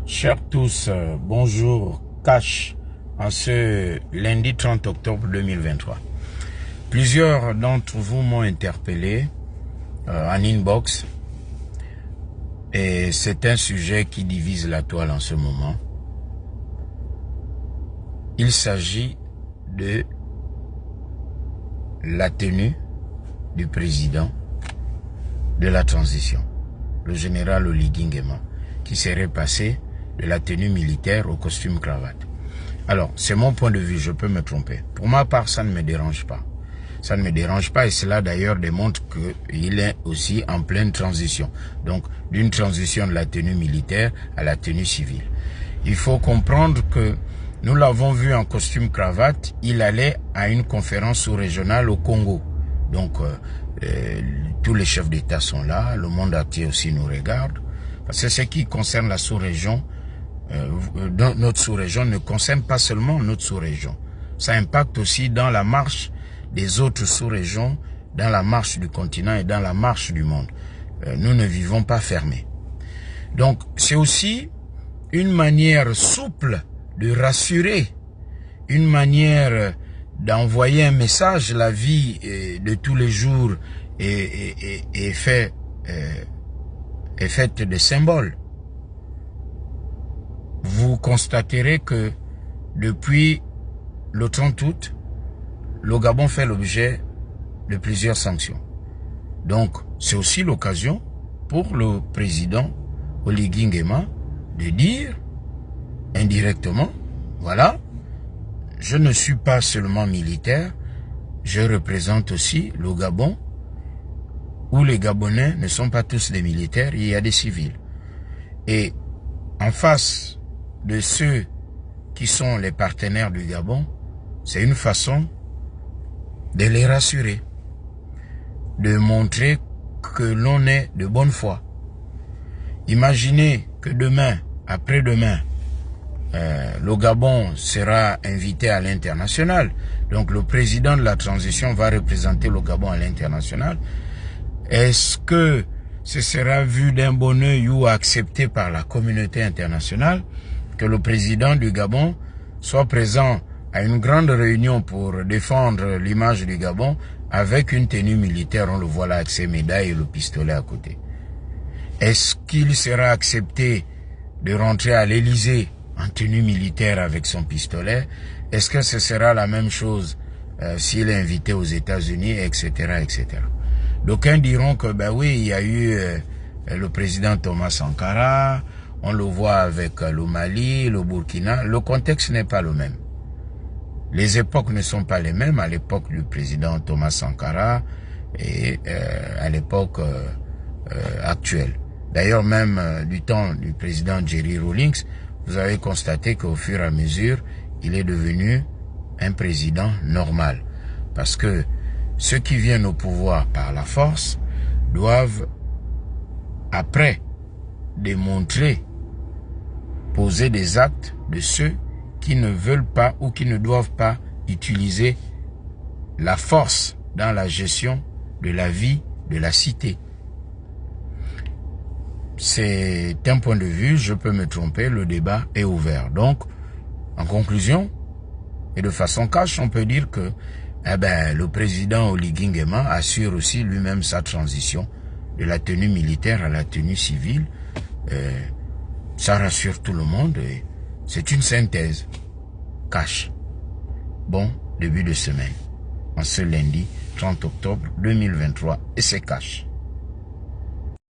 Chers tous, bonjour, Cash, en ce lundi 30 octobre 2023. Plusieurs d'entre vous m'ont interpellé en inbox et c'est un sujet qui divise la toile en ce moment. Il s'agit de la tenue du président de la transition, le général Oligui Nguema, qui serait passé de la tenue militaire au costume cravate. Alors, c'est mon point de vue, je peux me tromper. Pour ma part, ça ne me dérange pas. Ça ne me dérange pas et cela d'ailleurs démontre qu'il est aussi en pleine transition. Donc, d'une transition de la tenue militaire à la tenue civile. Il faut comprendre que nous l'avons vu en costume cravate, il allait à une conférence sous-régionale au Congo. Donc, tous les chefs d'État sont là, le monde entier aussi nous regarde. Parce que ce qui concerne la sous-région, notre sous-région ne concerne pas seulement notre sous-région. Ça impacte aussi dans la marche des autres sous-régions, dans la marche du continent et dans la marche du monde. Nous ne vivons pas fermés. Donc, c'est aussi une manière souple de rassurer, une manière d'envoyer un message. La vie de tous les jours est faite de symboles. Vous constaterez que depuis le 30 août, le Gabon fait l'objet de plusieurs sanctions. Donc, c'est aussi l'occasion pour le président Oligui Nguema de dire indirectement, voilà, je ne suis pas seulement militaire, je représente aussi le Gabon, où les Gabonais ne sont pas tous des militaires, il y a des civils. Et en face de ceux qui sont les partenaires du Gabon, c'est une façon de les rassurer, de montrer que l'on est de bonne foi. Imaginez que demain, après-demain, le Gabon sera invité à l'international. Donc le président de la transition va représenter le Gabon à l'international. Est-ce que ce sera vu d'un bon œil ou accepté par la communauté internationale que le président du Gabon soit présent à une grande réunion pour défendre l'image du Gabon avec une tenue militaire, on le voit là avec ses médailles et le pistolet à côté? Est-ce qu'il sera accepté de rentrer à l'Élysée en tenue militaire avec son pistolet? Est-ce que ce sera la même chose s'il est invité aux États-Unis, etc., etc. D'aucuns diront que, ben oui, il y a eu le président Thomas Sankara, on le voit avec le Mali, le Burkina. Le contexte n'est pas le même. Les époques ne sont pas les mêmes à l'époque du président Thomas Sankara et à l'époque actuelle. D'ailleurs, même du temps du président Jerry Rawlings, vous avez constaté qu'au fur et à mesure, il est devenu un président normal. Parce que ceux qui viennent au pouvoir par la force doivent, après, démontrer, poser des actes de ceux qui ne veulent pas ou qui ne doivent pas utiliser la force dans la gestion de la vie de la cité. C'est un point de vue, je peux me tromper, le débat est ouvert. Donc, en conclusion, et de façon cash, on peut dire que le président Oligui Nguema assure aussi lui-même sa transition de la tenue militaire à la tenue civile. Ça rassure tout le monde et c'est une synthèse. Cash. Bon début de semaine. En ce lundi 30 octobre 2023. Et c'est Cash.